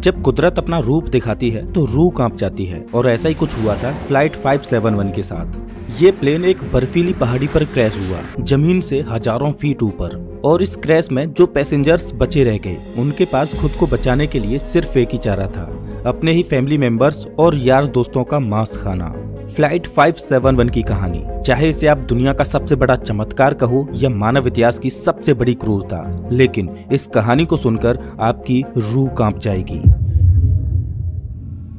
जब कुदरत अपना रूप दिखाती है तो रूह कांप जाती है और ऐसा ही कुछ हुआ था फ्लाइट 571 के साथ। ये प्लेन एक बर्फीली पहाड़ी पर क्रैश हुआ, जमीन से हजारों फीट ऊपर। और इस क्रैश में जो पैसेंजर्स बचे रह गए उनके पास खुद को बचाने के लिए सिर्फ एक ही चारा था, अपने ही फैमिली मेंबर्स और यार दोस्तों का मांस खाना। फ्लाइट 571 की कहानी, चाहे इसे आप दुनिया का सबसे बड़ा चमत्कार कहो या मानव इतिहास की सबसे बड़ी क्रूरता, लेकिन इस कहानी को सुनकर आपकी रूह कांप जाएगी।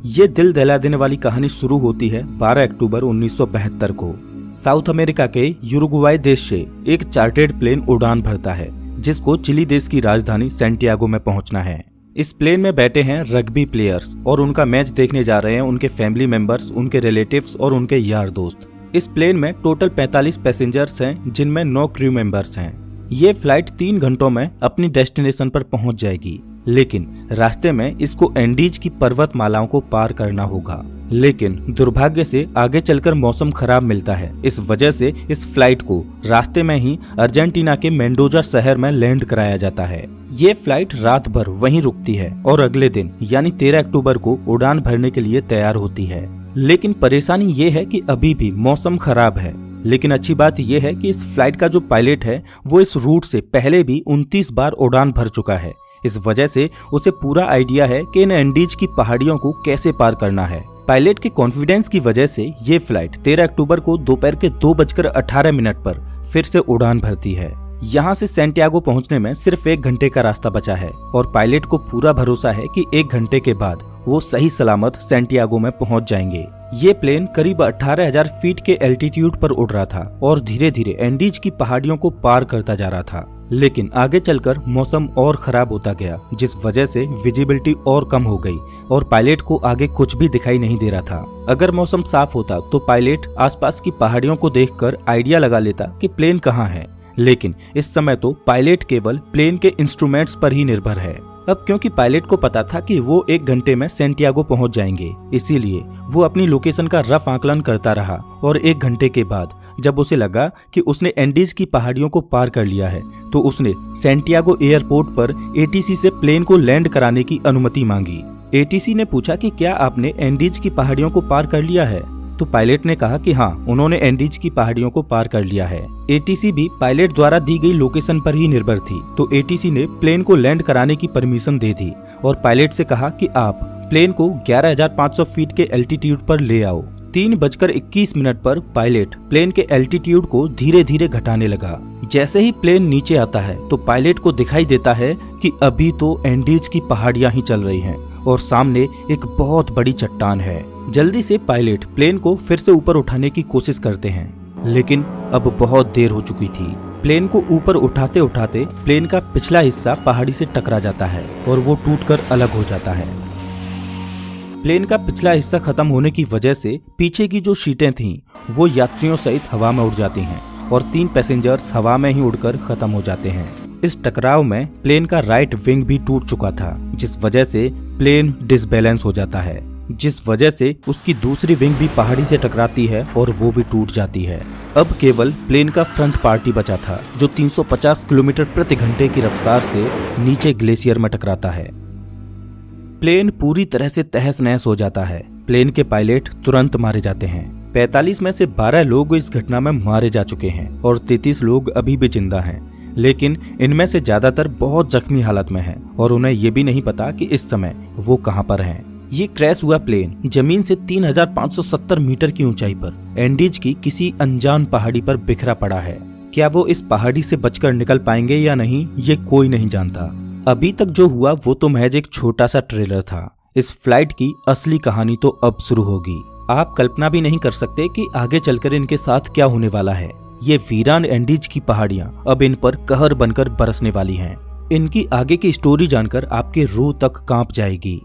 ये दिल दहला देने वाली कहानी शुरू होती है 12 अक्टूबर 1972 को। साउथ अमेरिका के यूरुग्वाई देश से एक चार्टर्ड प्लेन उड़ान भरता है जिसको चिली देश की राजधानी सैंटियागो में पहुंचना है। इस प्लेन में बैठे हैं रग्बी प्लेयर्स और उनका मैच देखने जा रहे हैं उनके फैमिली मेंबर्स, उनके रिलेटिव्स और उनके यार दोस्त। इस प्लेन में टोटल 45 पैसेंजर्स हैं जिनमें 9 क्रू मेंबर्स हैं। ये फ्लाइट 3 घंटों में अपनी डेस्टिनेशन पर पहुंच जाएगी, लेकिन रास्ते में इसको एंडीज की पर्वतमालाओं को पार करना होगा। लेकिन दुर्भाग्य से आगे चलकर मौसम खराब मिलता है। इस वजह से इस फ्लाइट को रास्ते में ही अर्जेंटीना के मेंडोजा शहर में लैंड कराया जाता है। ये फ्लाइट रात भर वहीं रुकती है और अगले दिन यानी 13 अक्टूबर को उड़ान भरने के लिए तैयार होती है। लेकिन परेशानी ये है कि अभी भी मौसम खराब है। लेकिन अच्छी बात यह है कि इस फ्लाइट का जो पायलट है वो इस रूट से पहले भी 29 बार उड़ान भर चुका है। इस वजह से उसे पूरा आइडिया है कि इन एंडीज की पहाड़ियों को कैसे पार करना है। पायलट के कॉन्फिडेंस की वजह से ये फ्लाइट 13 अक्टूबर को दोपहर के 2:18 पर फिर से उड़ान भरती है। यहाँ से सैंटियागो पहुँचने में सिर्फ 1 घंटे का रास्ता बचा है और पायलट को पूरा भरोसा है कि 1 घंटे के बाद वो सही सलामत सैंटियागो में पहुँच जाएंगे। ये प्लेन करीब 18,000 फीट के एल्टीट्यूड पर उड़ रहा था और धीरे धीरे एंडीज की पहाड़ियों को पार करता जा रहा था। लेकिन आगे चलकर मौसम और खराब होता गया, जिस वजह से विजिबिलिटी और कम हो गई और पायलट को आगे कुछ भी दिखाई नहीं दे रहा था। अगर मौसम साफ होता तो पायलट आसपास की पहाड़ियों को देखकर आइडिया लगा लेता कि प्लेन कहाँ है, लेकिन इस समय तो पायलट केवल प्लेन के इंस्ट्रूमेंट्स पर ही निर्भर है। अब क्योंकि पायलट को पता था कि वो 1 घंटे में सैंटियागो पहुंच जाएंगे, इसीलिए वो अपनी लोकेशन का रफ आकलन करता रहा और 1 घंटे के बाद जब उसे लगा कि उसने एंडीज की पहाड़ियों को पार कर लिया है तो उसने सैंटियागो एयरपोर्ट पर एटीसी से प्लेन को लैंड कराने की अनुमति मांगी। एटीसी ने पूछा कि क्या आपने एंडीज की पहाड़ियों को पार कर लिया है? तो पायलट ने कहा कि हाँ, उन्होंने एंडीज की पहाड़ियों को पार कर लिया है। एटीसी भी पायलट द्वारा दी गई लोकेशन पर ही निर्भर थी, तो एटीसी ने प्लेन को लैंड कराने की परमिशन दे दी और पायलट से कहा कि आप प्लेन को 11,500 फीट के एल्टीट्यूड पर ले आओ। 3:21 पर पायलट प्लेन के एल्टीट्यूड को धीरे धीरे घटाने लगा। जैसे ही प्लेन नीचे आता है तो पायलट को दिखाई देता है कि अभी तो एंडीज की पहाड़ियां ही चल रही हैं और सामने एक बहुत बड़ी चट्टान है। जल्दी से पायलट प्लेन को फिर से ऊपर उठाने की कोशिश करते हैं, लेकिन अब बहुत देर हो चुकी थी। प्लेन को ऊपर उठाते उठाते प्लेन का पिछला हिस्सा पहाड़ी से टकरा जाता है और वो टूटकर अलग हो जाता है। प्लेन का पिछला हिस्सा खत्म होने की वजह से पीछे की जो सीटें थीं वो यात्रियों सहित हवा में उड़ जाती हैं और 3 पैसेंजर्स हवा में ही उड़कर खत्म हो जाते हैं। इस टकराव में प्लेन का राइट विंग भी टूट चुका था, जिस वजह से प्लेन डिसबैलेंस हो जाता है, जिस वजह से उसकी दूसरी विंग भी पहाड़ी से टकराती है और वो भी टूट जाती है। अब केवल प्लेन का फ्रंट पार्ट ही बचा था जो 350 किलोमीटर प्रति घंटे की रफ्तार से नीचे ग्लेशियर में टकराता है। प्लेन पूरी तरह से तहस नहस हो जाता है। प्लेन के पायलट तुरंत मारे जाते हैं। 45 में से 12 लोग इस घटना में मारे जा चुके हैं और 33 लोग अभी भी जिंदा हैं, लेकिन इनमें से ज्यादातर बहुत जख्मी हालत में हैं और उन्हें ये भी नहीं पता कि इस समय वो कहां पर हैं। ये क्रैश हुआ प्लेन जमीन से 3,570 मीटर की ऊंचाई पर एंडीज की किसी अनजान पहाड़ी पर बिखरा पड़ा है। क्या वो इस पहाड़ी से बचकर निकल पाएंगे या नहीं, ये कोई नहीं जानता। अभी तक जो हुआ वो तो महज एक छोटा सा ट्रेलर था। इस फ्लाइट की असली कहानी तो अब शुरू होगी। आप कल्पना भी नहीं कर सकते कि आगे चलकर इनके साथ क्या होने वाला है। ये वीरान एंडीज की पहाड़ियां अब इन पर कहर बनकर बरसने वाली हैं। इनकी आगे की स्टोरी जानकर आपके रूह तक कांप जाएगी।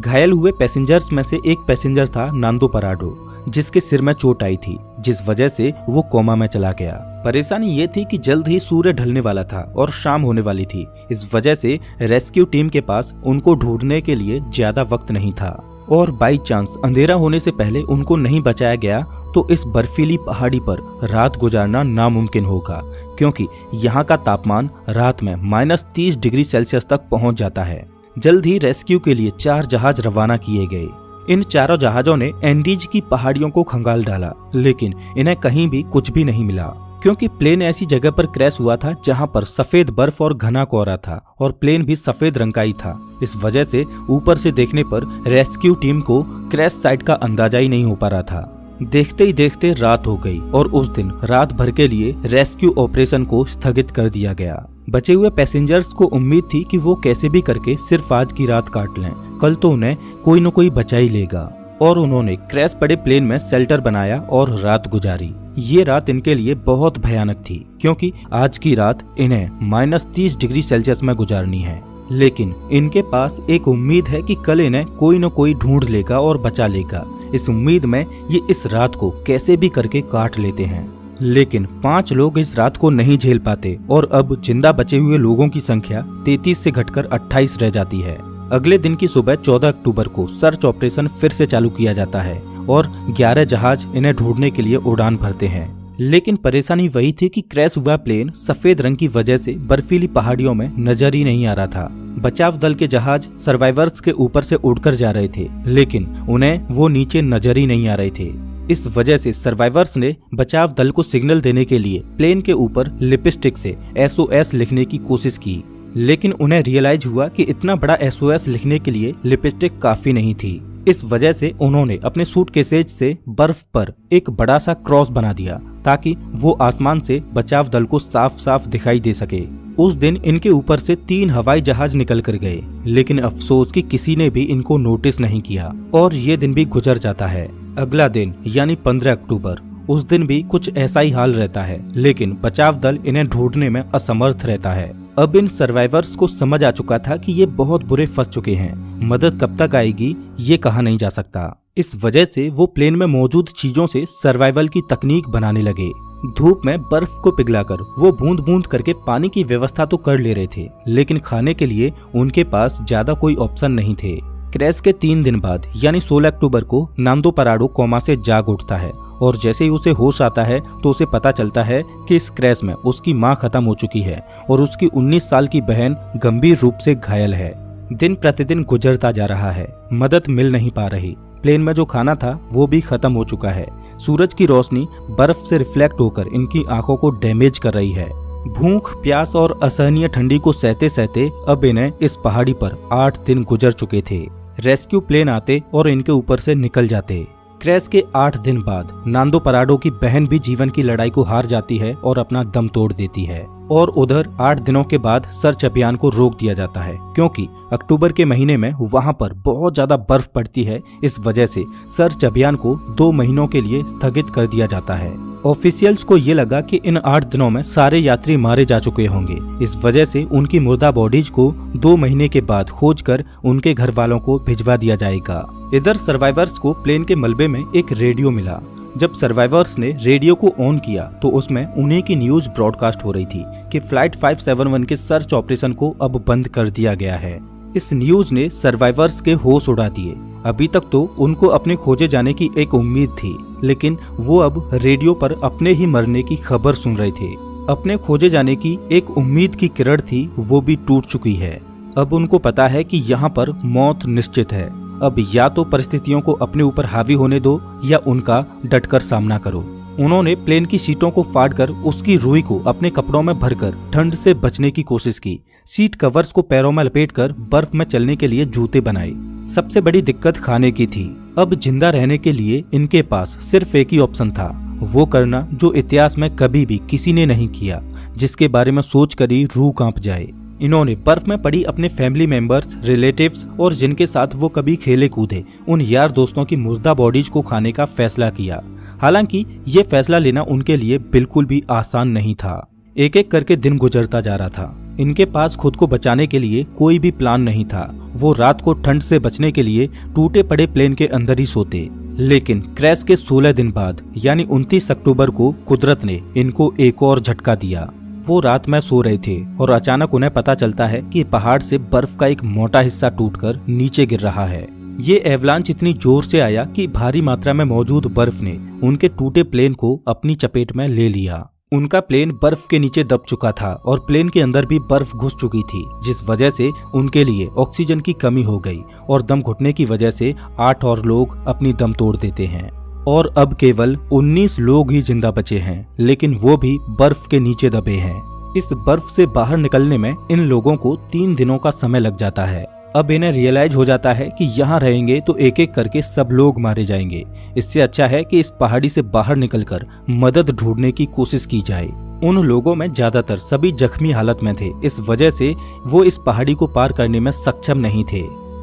घायल हुए पैसेंजर्स में से एक पैसेंजर था नांदो पराडो, जिसके सिर में चोट आई थी, जिस वजह से वो कोमा में चला गया। परेशानी ये थी कि जल्द ही सूर्य ढलने वाला था और शाम होने वाली थी। इस वजह से रेस्क्यू टीम के पास उनको ढूंढने के लिए ज्यादा वक्त नहीं था और बाई चांस अंधेरा होने से पहले उनको नहीं बचाया गया तो इस बर्फीली पहाड़ी पर रात गुजारना नामुमकिन होगा, क्योंकि यहाँ का तापमान रात में -30 डिग्री सेल्सियस तक पहुँच जाता है। जल्द ही रेस्क्यू के लिए 4 जहाज रवाना किए गए। इन चारों जहाजों ने एंडीज की पहाड़ियों को खंगाल डाला, लेकिन इन्हें कहीं भी कुछ भी नहीं मिला, क्योंकि प्लेन ऐसी जगह पर क्रैश हुआ था जहां पर सफेद बर्फ और घना कोहरा था और प्लेन भी सफेद रंग का ही था। इस वजह से ऊपर से देखने पर रेस्क्यू टीम को क्रैश साइट का अंदाजा ही नहीं हो पा रहा था। देखते ही देखते रात हो गई और उस दिन रात भर के लिए रेस्क्यू ऑपरेशन को स्थगित कर दिया गया। बचे हुए पैसेंजर्स को उम्मीद थी कि वो कैसे भी करके सिर्फ आज की रात काट लें, कल तो उन्हें कोई न कोई बचा ही लेगा। और उन्होंने क्रैश पड़े प्लेन में शेल्टर बनाया और रात गुजारी। ये रात इनके लिए बहुत भयानक थी, क्योंकि आज की रात इन्हें -30 डिग्री सेल्सियस में गुजारनी है। लेकिन इनके पास एक उम्मीद है कि कल इन्हें कोई न कोई ढूंढ लेगा और बचा लेगा। इस उम्मीद में ये इस रात को कैसे भी करके काट लेते हैं। लेकिन 5 लोग इस रात को नहीं झेल पाते और अब जिंदा बचे हुए लोगों की संख्या 33 से घटकर 28 रह जाती है। अगले दिन की सुबह 14 अक्टूबर को सर्च ऑपरेशन फिर से चालू किया जाता है और 11 जहाज इन्हें ढूंढने के लिए उड़ान भरते हैं। लेकिन परेशानी वही थी कि क्रैश हुआ प्लेन सफेद रंग की वजह से बर्फीली पहाड़ियों में नजर ही नहीं आ रहा था। बचाव दल के जहाज सर्वाइवर्स के ऊपर से उड़कर जा रहे थे, लेकिन उन्हें वो नीचे नजर ही नहीं आ रहे थे। इस वजह से सर्वाइवर्स ने बचाव दल को सिग्नल देने के लिए प्लेन के ऊपर लिपस्टिक से SOS लिखने की कोशिश की, लेकिन उन्हें रियलाइज हुआ कि इतना बड़ा SOS लिखने के लिए लिपस्टिक काफी नहीं थी। इस वजह से उन्होंने अपने सूटकेसेज से बर्फ पर एक बड़ा सा क्रॉस बना दिया ताकि वो आसमान से बचाव दल को साफ साफ दिखाई दे सके। उस दिन इनके ऊपर से 3 हवाई जहाज निकल कर गए, लेकिन अफसोस कि किसी ने भी इनको नोटिस नहीं किया और ये दिन भी गुजर जाता है। अगला दिन यानी 15 अक्टूबर, उस दिन भी कुछ ऐसा ही हाल रहता है, लेकिन बचाव दल इन्हें ढूंढने में असमर्थ रहता है। अब इन सर्वाइवर्स को समझ आ चुका था कि ये बहुत बुरे फंस चुके हैं। मदद कब तक आएगी ये कहा नहीं जा सकता। इस वजह से वो प्लेन में मौजूद चीजों से सर्वाइवल की तकनीक बनाने लगे। धूप में बर्फ को पिघलाकर वो बूंद बूंद करके पानी की व्यवस्था तो कर ले रहे थे, लेकिन खाने के लिए उनके पास ज्यादा कोई ऑप्शन नहीं थे। क्रैश के 3 दिन बाद यानी 16 अक्टूबर को नांदो पराडो कोमा से जाग उठता है और जैसे ही उसे होश आता है तो उसे पता चलता है कि इस क्रैश में उसकी मां खत्म हो चुकी है और उसकी 19 साल की बहन गंभीर रूप से घायल है। दिन प्रतिदिन गुजरता जा रहा है, मदद मिल नहीं पा रही। प्लेन में जो खाना था वो भी खत्म हो चुका है। सूरज की रोशनी बर्फ से रिफ्लेक्ट होकर इनकी आंखों को डैमेज कर रही है। भूख, प्यास और असहनीय ठंडी को सहते सहते अब इन्हें इस पहाड़ी पर 8 दिन गुजर चुके थे। रेस्क्यू प्लेन आते और इनके ऊपर से निकल जाते। क्रैश के 8 दिन बाद नांदो पराडो की बहन भी जीवन की लड़ाई को हार जाती है और अपना दम तोड़ देती है। और उधर 8 दिनों के बाद सर्च अभियान को रोक दिया जाता है, क्योंकि अक्टूबर के महीने में वहां पर बहुत ज्यादा बर्फ पड़ती है। इस वजह से सर्च अभियान को 2 महीनों के लिए स्थगित कर दिया जाता है। ऑफिशियल्स को ये लगा कि इन 8 दिनों में सारे यात्री मारे जा चुके होंगे। इस वजह से उनकी मुर्दा बॉडीज को 2 महीने के बाद खोजकर उनके घर वालों को भिजवा दिया जाएगा। इधर सर्वाइवर्स को प्लेन के मलबे में एक रेडियो मिला। जब सर्वाइवर्स ने रेडियो को ऑन किया तो उसमें उन्हीं की न्यूज ब्रॉडकास्ट हो रही थी कि फ्लाइट 571 के सर्च ऑपरेशन को अब बंद कर दिया गया है। इस न्यूज ने सर्वाइवर्स के होश उड़ा दिए। अभी तक तो उनको अपने खोजे जाने की एक उम्मीद थी, लेकिन वो अब रेडियो पर अपने ही मरने की खबर सुन रहे थे। अपने खोजे जाने की एक उम्मीद की किरण थी, वो भी टूट चुकी है। अब उनको पता है कि यहाँ पर मौत निश्चित है। अब या तो परिस्थितियों को अपने ऊपर हावी होने दो या उनका डटकर सामना करो। उन्होंने प्लेन की सीटों को फाड़कर उसकी रुई को अपने कपड़ों में भरकर ठंड से बचने की कोशिश की। सीट कवर्स को पैरों में लपेटकर बर्फ में चलने के लिए जूते बनाए। सबसे बड़ी दिक्कत खाने की थी। अब जिंदा रहने के लिए इनके पास सिर्फ एक ही ऑप्शन था, वो करना जो इतिहास में कभी भी किसी ने नहीं किया, जिसके बारे में सोचकर ही रूह कांप जाए। इन्होंने बर्फ में पड़ी अपने फैमिली मेंबर्स, रिलेटिव्स और जिनके साथ वो कभी खेले कूदे उन यार दोस्तों की मुर्दा बॉडीज को खाने का फैसला किया। हालांकि ये फैसला लेना उनके लिए बिल्कुल भी आसान नहीं था। एक एक करके दिन गुजरता जा रहा था। इनके पास खुद को बचाने के लिए कोई भी प्लान नहीं था। वो रात को ठंड से बचने के लिए टूटे पड़े प्लेन के अंदर ही सोते। लेकिन क्रैश के 16 दिन बाद यानी 29 अक्टूबर को कुदरत ने इनको एक और झटका दिया। वो रात में सो रहे थे और अचानक उन्हें पता चलता है कि पहाड़ से बर्फ का एक मोटा हिस्सा टूटकर नीचे गिर रहा है। ये एवलांच इतनी जोर से आया कि भारी मात्रा में मौजूद बर्फ ने उनके टूटे प्लेन को अपनी चपेट में ले लिया। उनका प्लेन बर्फ के नीचे दब चुका था और प्लेन के अंदर भी बर्फ घुस चुकी थी, जिस वजह से उनके लिए ऑक्सीजन की कमी हो गई और दम घुटने की वजह से 8 और लोग अपनी दम तोड़ देते हैं और अब केवल 19 लोग ही जिंदा बचे हैं, लेकिन वो भी बर्फ के नीचे दबे हैं। इस बर्फ से बाहर निकलने में इन लोगों को 3 दिनों का समय लग जाता है। अब इन्हें रियलाइज हो जाता है कि यहाँ रहेंगे तो एक एक करके सब लोग मारे जाएंगे। इससे अच्छा है कि इस पहाड़ी से बाहर निकलकर मदद ढूंढने की कोशिश की जाए। उन लोगों में ज्यादातर सभी जख्मी हालत में थे, इस वजह से वो इस पहाड़ी को पार करने में सक्षम नहीं थे।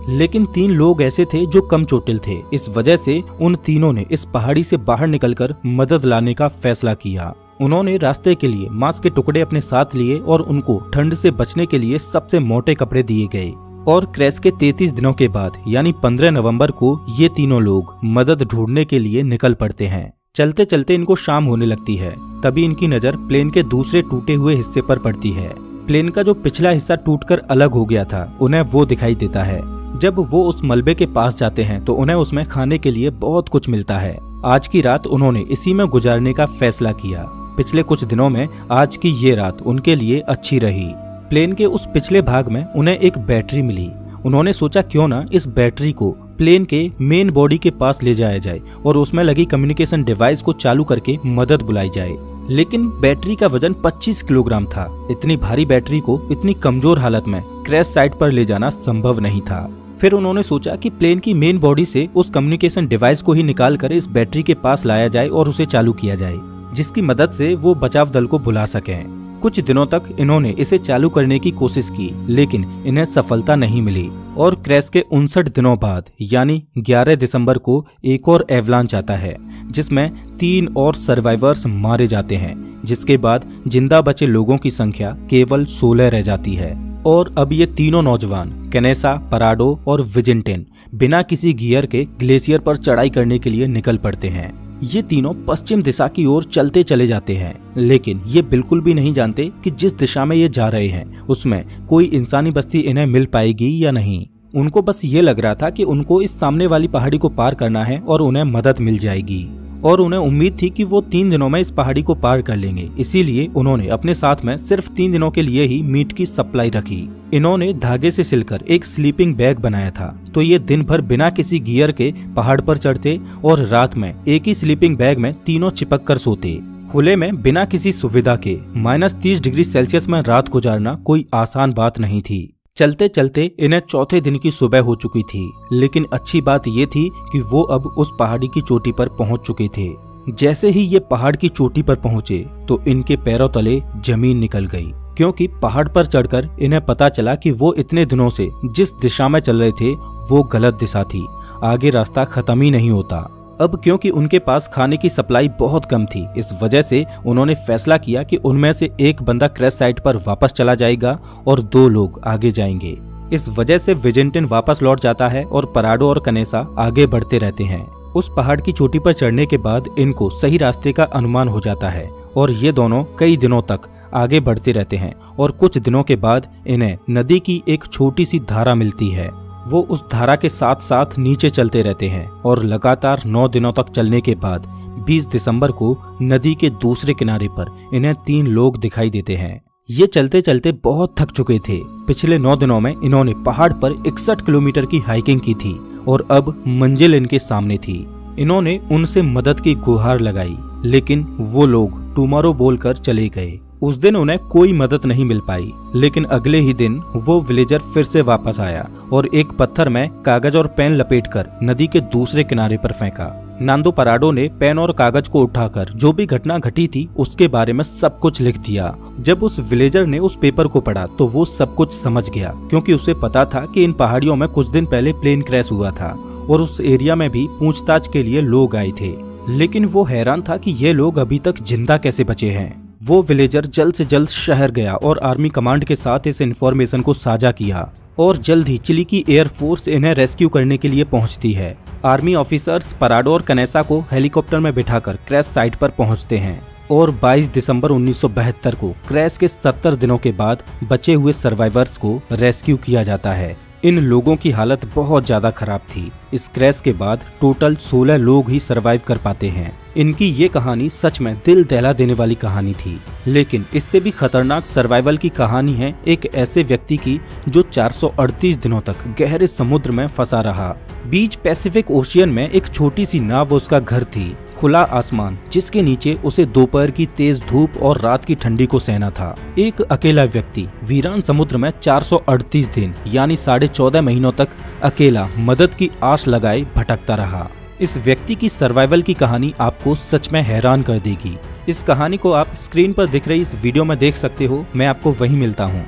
लेकिन 3 लोग ऐसे थे जो कम चोटिल थे, इस वजह से उन तीनों ने इस पहाड़ी से बाहर निकलकर मदद लाने का फैसला किया। उन्होंने रास्ते के लिए मांस के टुकड़े अपने साथ लिए और उनको ठंड से बचने के लिए सबसे मोटे कपड़े दिए गए। और क्रैश के 33 दिनों के बाद यानी 15 नवंबर को ये तीनों लोग मदद ढूंढने के लिए निकल पड़ते हैं। चलते चलते इनको शाम होने लगती है, तभी इनकी नजर प्लेन के दूसरे टूटे हुए हिस्से पर पड़ती है। प्लेन का जो पिछला हिस्सा टूटकर अलग हो गया था, उन्हें वो दिखाई देता है। जब वो उस मलबे के पास जाते हैं तो उन्हें उसमें खाने के लिए बहुत कुछ मिलता है। आज की रात उन्होंने इसी में गुजारने का फैसला किया। पिछले कुछ दिनों में आज की ये रात उनके लिए अच्छी रही। प्लेन के उस पिछले भाग में उन्हें एक बैटरी मिली। उन्होंने सोचा क्यों ना इस बैटरी को प्लेन के मेन बॉडी के पास ले जाया जाए और उसमें लगी कम्युनिकेशन डिवाइस को चालू करके मदद बुलाई जाए। लेकिन बैटरी का वजन 25 किलोग्राम था। इतनी भारी बैटरी को इतनी कमजोर हालत में क्रैश साइट पर ले जाना संभव नहीं था। फिर उन्होंने सोचा कि प्लेन की मेन बॉडी से उस कम्युनिकेशन डिवाइस को ही निकाल कर इस बैटरी के पास लाया जाए और उसे चालू किया जाए, जिसकी मदद से वो बचाव दल को बुला सकें। कुछ दिनों तक इन्होंने इसे चालू करने की कोशिश की, लेकिन इन्हें सफलता नहीं मिली और क्रैश के 59 दिनों बाद यानी 11 दिसंबर को एक और एवलांच आता है, जिसमें 3 और सर्वाइवर्स मारे जाते हैं, जिसके बाद जिंदा बचे लोगों की संख्या केवल 16 रह जाती है। और अब ये तीनों नौजवान कैनेसा, पराडो और विजिंटेन बिना किसी गियर के ग्लेशियर पर चढ़ाई करने के लिए निकल पड़ते हैं। ये तीनों पश्चिम दिशा की ओर चलते चले जाते हैं, लेकिन ये बिल्कुल भी नहीं जानते कि जिस दिशा में ये जा रहे हैं उसमें कोई इंसानी बस्ती इन्हें मिल पाएगी या नहीं। उनको बस ये लग रहा था कि उनको इस सामने वाली पहाड़ी को पार करना है और उन्हें मदद मिल जाएगी, और उन्हें उम्मीद थी कि वो 3 दिनों में इस पहाड़ी को पार कर लेंगे। इसीलिए उन्होंने अपने साथ में सिर्फ 3 दिनों के लिए ही मीट की सप्लाई रखी। इन्होंने धागे से सिलकर एक स्लीपिंग बैग बनाया था, तो ये दिन भर बिना किसी गियर के पहाड़ पर चढ़ते और रात में एक ही स्लीपिंग बैग में तीनों चिपक कर सोते। खुले में बिना किसी सुविधा के -30 डिग्री सेल्सियस में रात गुजारना कोई आसान बात नहीं थी। चलते चलते इन्हें चौथे दिन की सुबह हो चुकी थी, लेकिन अच्छी बात ये थी कि वो अब उस पहाड़ी की चोटी पर पहुंच चुके थे। जैसे ही ये पहाड़ की चोटी पर पहुंचे तो इनके पैरों तले जमीन निकल गई, क्योंकि पहाड़ पर चढ़कर इन्हें पता चला कि वो इतने दिनों से जिस दिशा में चल रहे थे वो गलत दिशा थी। आगे रास्ता खत्म ही नहीं होता। अब क्योंकि उनके पास खाने की सप्लाई बहुत कम थी, इस वजह से उन्होंने फैसला किया कि उनमें से एक बंदा क्रैश साइट पर वापस चला जाएगा और 2 लोग आगे जाएंगे। इस वजह से विजिंटन वापस लौट जाता है और पराडो और कनेसा आगे बढ़ते रहते हैं। उस पहाड़ की चोटी पर चढ़ने के बाद इनको सही रास्ते का अनुमान हो जाता है और ये दोनों कई दिनों तक आगे बढ़ते रहते हैं और कुछ दिनों के बाद इन्हें नदी की एक छोटी सी धारा मिलती है। वो उस धारा के साथ साथ नीचे चलते रहते हैं और लगातार 9 दिनों तक चलने के बाद 20 दिसंबर को नदी के दूसरे किनारे पर इन्हें 3 लोग दिखाई देते हैं। ये चलते चलते बहुत थक चुके थे। पिछले 9 दिनों में इन्होंने पहाड़ पर 61 किलोमीटर की हाइकिंग की थी और अब मंजिल इनके सामने थी। इन्होंने उनसे मदद की गुहार लगाई, लेकिन वो लोग टुमारो बोलकर चले गए। उस दिन उन्हें कोई मदद नहीं मिल पाई, लेकिन अगले ही दिन वो विलेजर फिर से वापस आया और एक पत्थर में कागज और पेन लपेटकर नदी के दूसरे किनारे पर फेंका। नांदो पराडो ने पेन और कागज को उठाकर जो भी घटना घटी थी उसके बारे में सब कुछ लिख दिया। जब उस विलेजर ने उस पेपर को पढ़ा तो वो सब कुछ समझ गया, क्योंकि उसे पता था कि इन पहाड़ियों में कुछ दिन पहले प्लेन क्रैश हुआ था और उस एरिया में भी पूछताछ के लिए लोग आए थे। लेकिन वो हैरान था कि ये लोग अभी तक जिंदा कैसे बचे हैं। वो विलेजर जल्द से जल्द शहर गया और आर्मी कमांड के साथ इस इन्फॉर्मेशन को साझा किया और जल्द ही चिली की एयरफोर्स इन्हें रेस्क्यू करने के लिए पहुंचती है। आर्मी ऑफिसर्स पराडो और कनेसा को हेलीकॉप्टर में बिठाकर क्रैश साइट पर पहुंचते हैं और 22 दिसंबर 1972 को क्रैश के 70 दिनों के बाद बचे हुए सर्वाइवर्स को रेस्क्यू किया जाता है। इन लोगों की हालत बहुत ज्यादा खराब थी। इस क्रैश के बाद टोटल 16 लोग ही सर्वाइव कर पाते हैं। इनकी ये कहानी सच में दिल दहला देने वाली कहानी थी। लेकिन इससे भी खतरनाक सर्वाइवल की कहानी है एक ऐसे व्यक्ति की जो 438 दिनों तक गहरे समुद्र में फंसा रहा। बीच पैसिफिक ओशियन में एक छोटी सी नाव उसका घर थी, खुला आसमान जिसके नीचे उसे दोपहर की तेज धूप और रात की ठंडी को सहना था। एक अकेला व्यक्ति वीरान समुद्र में 438 दिन यानी 14.5 महीनों तक अकेला मदद की आस लगाए भटकता रहा। इस व्यक्ति की सर्वाइवल की कहानी आपको सच में हैरान कर देगी। इस कहानी को आप स्क्रीन पर दिख रही इस वीडियो में देख सकते हो। मैं आपको वहीं मिलता हूँ।